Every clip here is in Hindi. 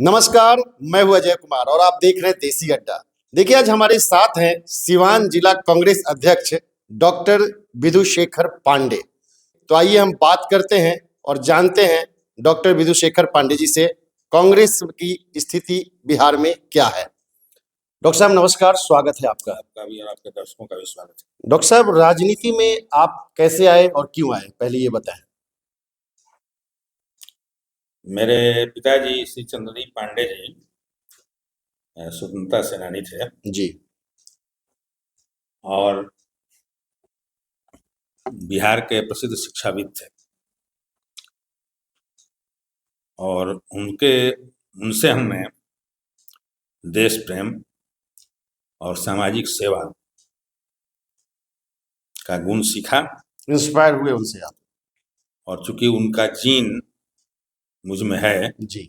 नमस्कार। मैं हूं अजय कुमार और आप देख रहे हैं देसी अड्डा। देखिए, आज हमारे साथ हैं सिवान जिला कांग्रेस अध्यक्ष डॉक्टर विधुशेखर पांडे। तो आइए हम बात करते हैं और जानते हैं डॉक्टर विधुशेखर पांडे जी से कांग्रेस की स्थिति बिहार में क्या है। डॉक्टर साहब नमस्कार, स्वागत है आपका। आपका भी और आपके दर्शकों का भी स्वागत है। डॉक्टर साहब, राजनीति में आप कैसे आए और क्यों आए, पहले ये बताएं। मेरे पिताजी श्री चंद्रदीप पांडे जी स्वतंत्रता सेनानी थे जी। और बिहार के प्रसिद्ध शिक्षाविद थे और उनसे हमने देश प्रेम और सामाजिक सेवा का गुण सीखा। इंस्पायर हुए उनसे आप? और चूंकि उनका जीन मुझ में है जी।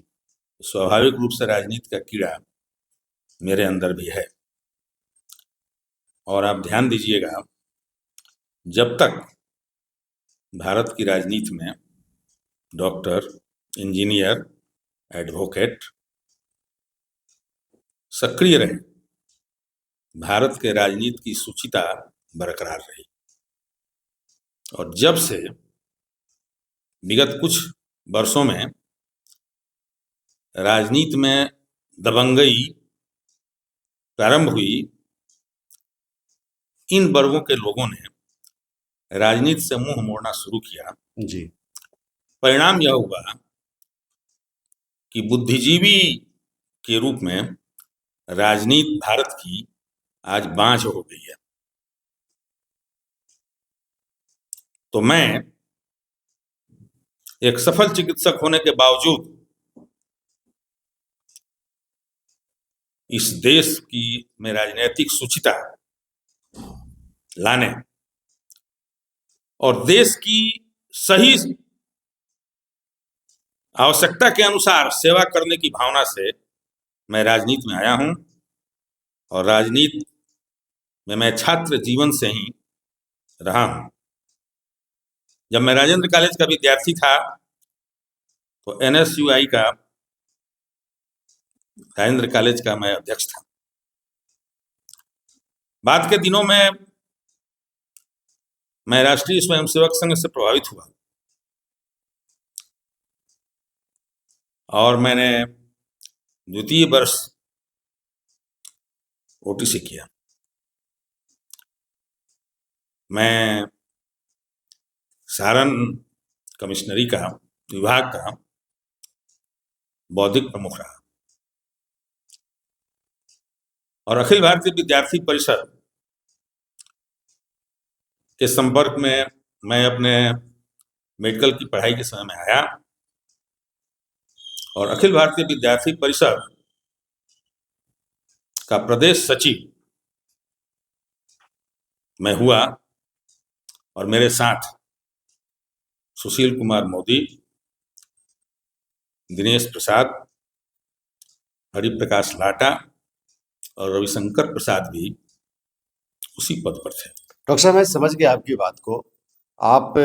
स्वाभाविक रूप से राजनीति का कीड़ा मेरे अंदर भी है। और आप ध्यान दीजिएगा, जब तक भारत की राजनीति में डॉक्टर, इंजीनियर, एडवोकेट सक्रिय रहे, भारत के राजनीति की शुचिता बरकरार रही। और जब से विगत कुछ वर्षों में राजनीति में दबंगई प्रारंभ हुई, इन वर्गों के लोगों ने राजनीति से मुंह मोड़ना शुरू किया। जी। परिणाम यह हुआ कि बुद्धिजीवी के रूप में राजनीति भारत की आज बांझ हो गई है। तो मैं एक सफल चिकित्सक होने के बावजूद इस देश की में राजनीतिक शुचिता लाने और देश की सही आवश्यकता के अनुसार सेवा करने की भावना से मैं राजनीति में आया हूं। और राजनीति में मैं छात्र जीवन से ही रहा हूं। जब मैं राजेंद्र कॉलेज का विद्यार्थी था तो NSUI का, राजेंद्र कॉलेज का मैं अध्यक्ष था। बाद के दिनों में मैं राष्ट्रीय स्वयंसेवक संघ से प्रभावित हुआ और मैंने द्वितीय वर्ष OTC किया। मैं सारण कमिश्नरी का विभाग का बौद्धिक प्रमुख रहा और अखिल भारतीय विद्यार्थी परिषद के संपर्क में मैं अपने मेडिकल की पढ़ाई के समय में आया और अखिल भारतीय विद्यार्थी परिषद का प्रदेश सचिव मैं हुआ। और मेरे साथ सुशील कुमार मोदी, दिनेश प्रसाद, हरिप्रकाश लाटा और रविशंकर प्रसाद भी उसी पद पर थे। डॉक्टर साहब, मैं समझ गया आपकी बात को। आप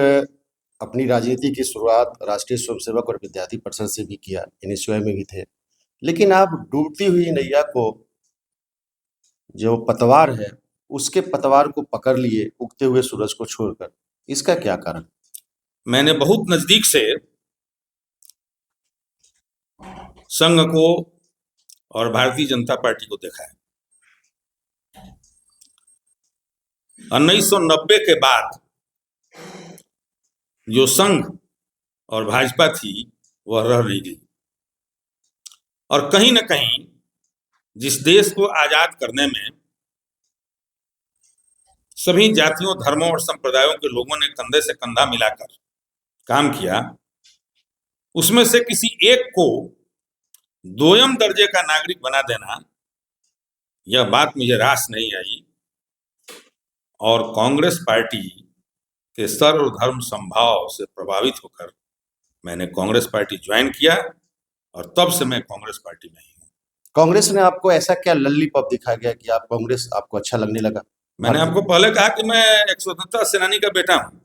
अपनी राजनीति की शुरुआत राष्ट्रीय स्वयंसेवक और विद्यार्थी परिषद से भी किया, NSUI में भी थे, लेकिन आप डूबती हुई नैया को, जो पतवार है, उसके पतवार को पकड़ लिए उगते हुए सूरज को छोड़कर। इसका क्या कारण? मैंने बहुत नजदीक से संघ को और भारतीय जनता पार्टी को देखा है। 1990 के बाद जो संघ और भाजपा थी वह रह नहीं गई और कहीं न कहीं जिस देश को आजाद करने में सभी जातियों, धर्मों और संप्रदायों के लोगों ने कंधे से कंधा मिलाकर काम किया, उसमें से किसी एक को दोयम दर्जे का नागरिक बना देना, यह बात मुझे रास नहीं आई। और कांग्रेस पार्टी के सर्वधर्म समभाव से प्रभावित होकर मैंने कांग्रेस पार्टी ज्वाइन किया और तब से मैं कांग्रेस पार्टी में ही हूँ। कांग्रेस ने आपको ऐसा क्या लल्लीपप दिखा गया कि आप कांग्रेस आपको अच्छा लगने लगा? मैंने आपको पहले कहा कि मैं एक स्वतंत्रता सेनानी का बेटा हूं।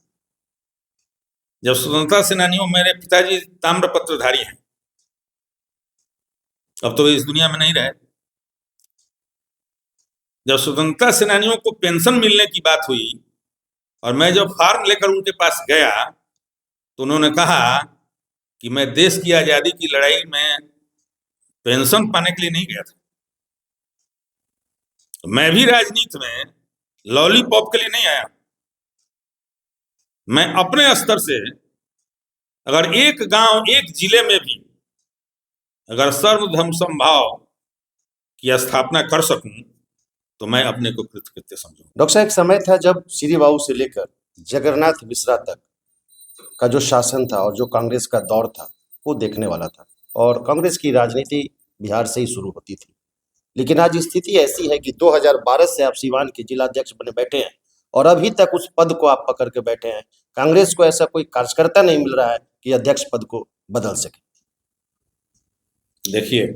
जब स्वतंत्रता सेनानी हूं, मेरे पिताजी ताम्रपत्रधारी हैं अब तो वे इस दुनिया में नहीं रहे। जब स्वतंत्रता सेनानियों को पेंशन मिलने की बात हुई और मैं जब फॉर्म लेकर उनके पास गया तो उन्होंने कहा कि मैं देश की आजादी की लड़ाई में पेंशन पाने के लिए नहीं गया था। तो मैं भी राजनीति में लॉलीपॉप के लिए नहीं आया। मैं अपने स्तर से अगर एक गांव, एक जिले में भी अगर सर्वधर्म समभाव की स्थापना कर सकूं तो मैं अपने को कृतकृत्य समझूं। डॉक्टर साहब, एक समय था जब श्री बाबू से लेकर जगन्नाथ मिश्रा तक का जो शासन था और जो कांग्रेस का दौर था वो देखने वाला था, और कांग्रेस की राजनीति बिहार से ही शुरू होती थी। लेकिन आज स्थिति ऐसी है कि 2012 से आप सीवान के जिलाध्यक्ष बने बैठे हैं और अभी तक उस पद को आप पकड़ के बैठे हैं। कांग्रेस को ऐसा कोई कार्यकर्ता नहीं मिल रहा है कि अध्यक्ष पद को बदल सके। देखिए,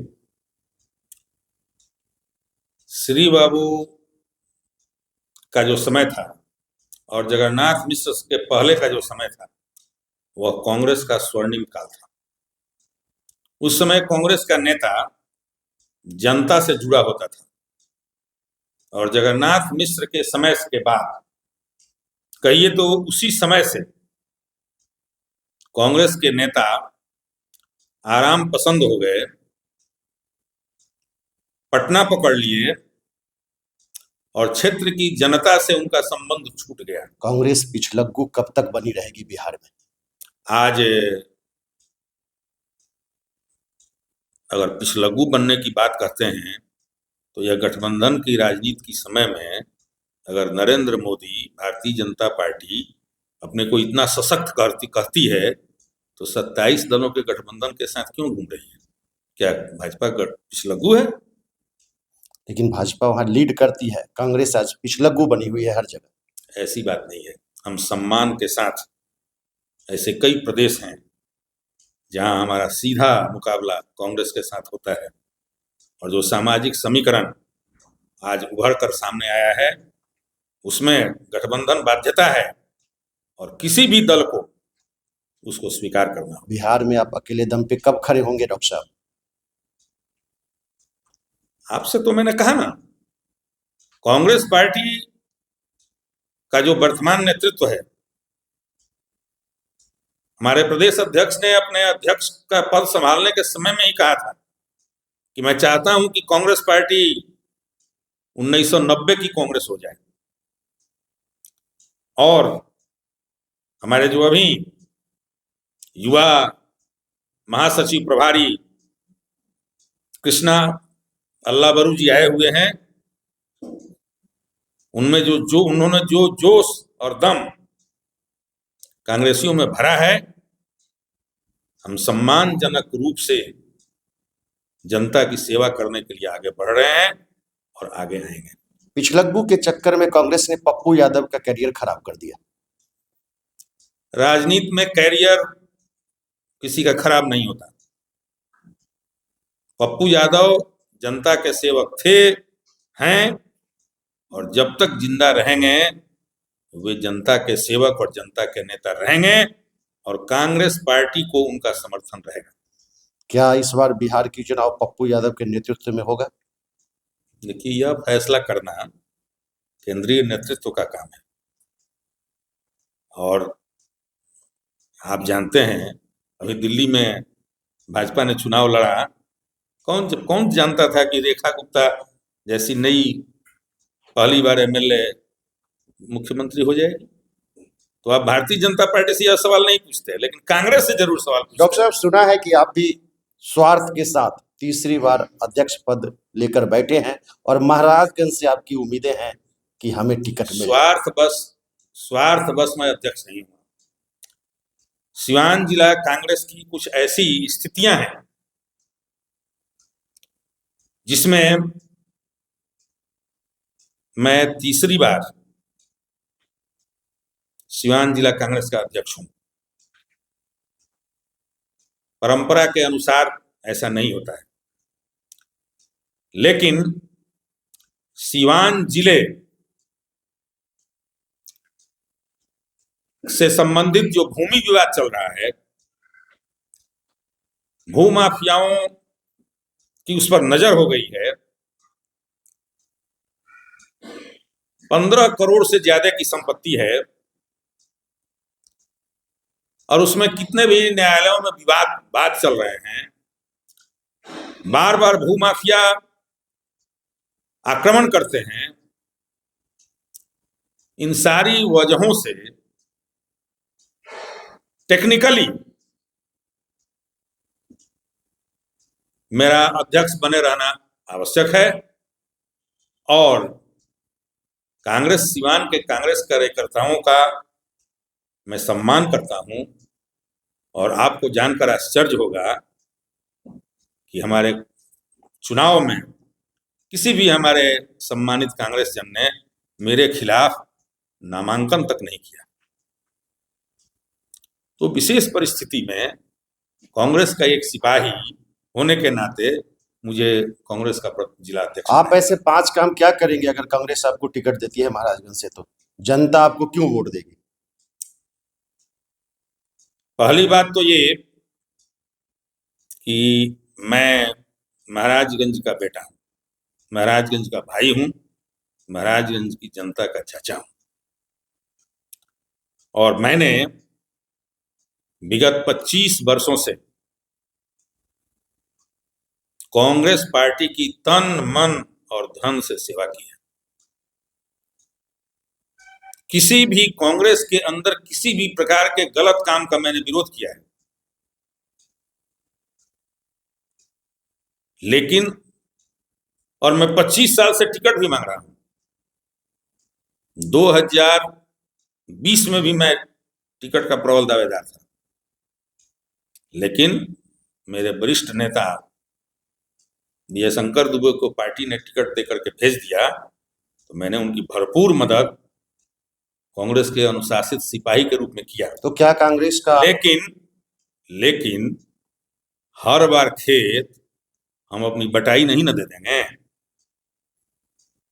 श्री बाबू का जो समय था और जगन्नाथ मिश्र के पहले का जो समय था वह कांग्रेस का स्वर्णिम काल था। उस समय कांग्रेस का नेता जनता से जुड़ा होता था और जगन्नाथ मिश्र के समय के बाद कहिए तो उसी समय से कांग्रेस के नेता आराम पसंद हो गए, पटना पकड़ लिए और क्षेत्र की जनता से उनका संबंध छूट गया। कांग्रेस पिछलग्गू कब तक बनी रहेगी बिहार में? आज अगर पिछलग्गू बनने की बात कहते हैं तो यह गठबंधन की राजनीति के समय में अगर नरेंद्र मोदी, भारतीय जनता पार्टी अपने को इतना सशक्त कहती है तो 27 दलों के गठबंधन के साथ क्यों घूम रही है? क्या भाजपा पिछलग्गू है? लेकिन भाजपा वहां लीड करती है, कांग्रेस आज पिछलग्गू बनी हुई है हर जगह। ऐसी बात नहीं है। हम सम्मान के साथ, ऐसे कई प्रदेश हैं जहां हमारा सीधा मुकाबला कांग्रेस के साथ होता है और जो सामाजिक समीकरण आज उभर कर सामने आया है उसमें गठबंधन बाध्यता है और किसी भी दल को उसको स्वीकार करना होगा। बिहार में आप अकेले दम पे कब खड़े होंगे डॉक्टर साहब? आपसे तो मैंने कहा ना, कांग्रेस पार्टी का जो वर्तमान नेतृत्व है, हमारे प्रदेश अध्यक्ष ने अपने अध्यक्ष का पद संभालने के समय में ही कहा था कि मैं चाहता हूं कि कांग्रेस पार्टी 1990 की कांग्रेस हो जाए। और हमारे जो अभी युवा महासचिव प्रभारी कृष्णा अल्लाबरू जी आए हुए हैं, उनमें उन्होंने जो जोश और दम कांग्रेसियों में भरा है, हम सम्मानजनक रूप से जनता की सेवा करने के लिए आगे बढ़ रहे हैं और आगे आएंगे। पिछलग्गू के चक्कर में कांग्रेस ने पप्पू यादव का कैरियर खराब कर दिया। राजनीति में कैरियर किसी का खराब नहीं होता। पप्पू यादव जनता के सेवक थे, हैं और जब तक जिंदा रहेंगे वे जनता के सेवक और जनता के नेता रहेंगे और कांग्रेस पार्टी को उनका समर्थन रहेगा। क्या इस बार बिहार की चुनाव पप्पू यादव के नेतृत्व में होगा? देखिए, यह फैसला करना केंद्रीय नेतृत्व का काम है और आप जानते हैं अभी दिल्ली में भाजपा ने चुनाव लड़ा, कौन जानता था कि रेखा गुप्ता जैसी नई पहली बार एमएलए मुख्यमंत्री हो जाएगी? तो आप भारतीय जनता पार्टी से यह सवाल नहीं पूछते, लेकिन कांग्रेस से जरूर सवाल पूछते। डॉक्टर साहब, सुना है कि आप भी स्वार्थ के साथ तीसरी बार अध्यक्ष पद लेकर बैठे हैं और महाराजगंज से आपकी उम्मीदें हैं कि हमें टिकट मिले। स्वार्थ बस मैं अध्यक्ष नहीं हूं। सिवान जिला कांग्रेस की कुछ ऐसी स्थितियां हैं जिसमें मैं तीसरी बार सिवान जिला कांग्रेस का अध्यक्ष हूं। परंपरा के अनुसार ऐसा नहीं होता है, लेकिन सिवान जिले से संबंधित जो भूमि विवाद चल रहा है, भूमाफियाओं कि उस पर नजर हो गई है, 15 करोड़ से ज्यादा की संपत्ति है और उसमें कितने भी न्यायालयों में वाद चल रहे हैं, बार बार भूमाफिया आक्रमण करते हैं। इन सारी वजहों से टेक्निकली मेरा अध्यक्ष बने रहना आवश्यक है और कांग्रेस सिवान के कांग्रेस कार्यकर्ताओं का मैं सम्मान करता हूं और आपको जानकर आश्चर्य होगा कि हमारे चुनाव में किसी भी हमारे सम्मानित कांग्रेस जन ने मेरे खिलाफ नामांकन तक नहीं किया। तो विशेष परिस्थिति में कांग्रेस का एक सिपाही होने के नाते मुझे कांग्रेस का जिला अध्यक्ष आप ऐसे 5 काम क्या करेंगे अगर कांग्रेस आपको टिकट देती है महाराजगंज से? तो जनता आपको क्यों वोट देगी? पहली बात तो ये कि मैं महाराजगंज का बेटा हूं, महाराजगंज का भाई हूं, महाराजगंज की जनता का चाचा हूं और मैंने विगत 25 वर्षों से कांग्रेस पार्टी की तन मन और धन से सेवा की है। किसी भी कांग्रेस के अंदर किसी भी प्रकार के गलत काम का मैंने विरोध किया है, लेकिन और मैं 25 साल से टिकट भी मांग रहा हूं। 2020 में भी मैं टिकट का प्रबल दावेदार था, लेकिन मेरे वरिष्ठ नेता डी शंकर दुबे को पार्टी ने टिकट देकर के भेज दिया तो मैंने उनकी भरपूर मदद कांग्रेस के अनुशासित सिपाही के रूप में किया। तो क्या कांग्रेस का लेकिन हर बार खेत हम अपनी बटाई नहीं न दे देंगे।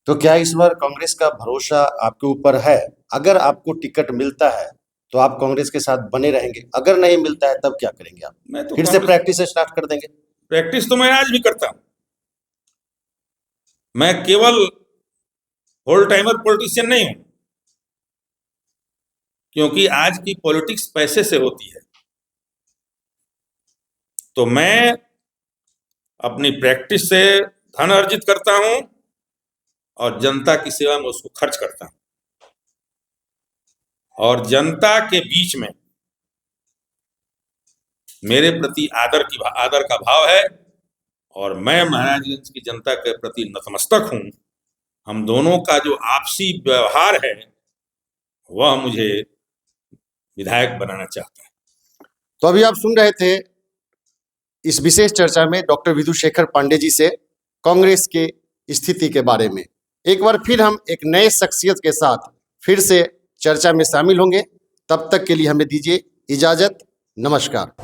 तो क्या इस बार कांग्रेस का भरोसा आपके ऊपर है? अगर आपको टिकट मिलता है तो आप कांग्रेस के साथ बने रहेंगे, अगर नहीं मिलता है तब क्या करेंगे आप? मैं तो फिर से प्रैक्टिस स्टार्ट कर देंगे? प्रैक्टिस तो मैं आज भी करता हूं। मैं केवल होल टाइमर पॉलिटिशियन नहीं हूं, क्योंकि आज की पॉलिटिक्स पैसे से होती है। तो मैं अपनी प्रैक्टिस से धन अर्जित करता हूं और जनता की सेवा में उसको खर्च करता हूं और जनता के बीच में मेरे प्रति आदर का भाव है और मैं महाराजगंज की जनता के प्रति नतमस्तक हूं। हम दोनों का जो आपसी व्यवहार है वह मुझे विधायक बनाना चाहता है। तो अभी आप सुन रहे थे इस विशेष चर्चा में डॉक्टर विधुशेखर पांडे जी से कांग्रेस के स्थिति के बारे में। एक बार फिर हम एक नए शख्सियत के साथ फिर से चर्चा में शामिल होंगे। तब तक के लिए हमें दीजिए इजाजत। नमस्कार।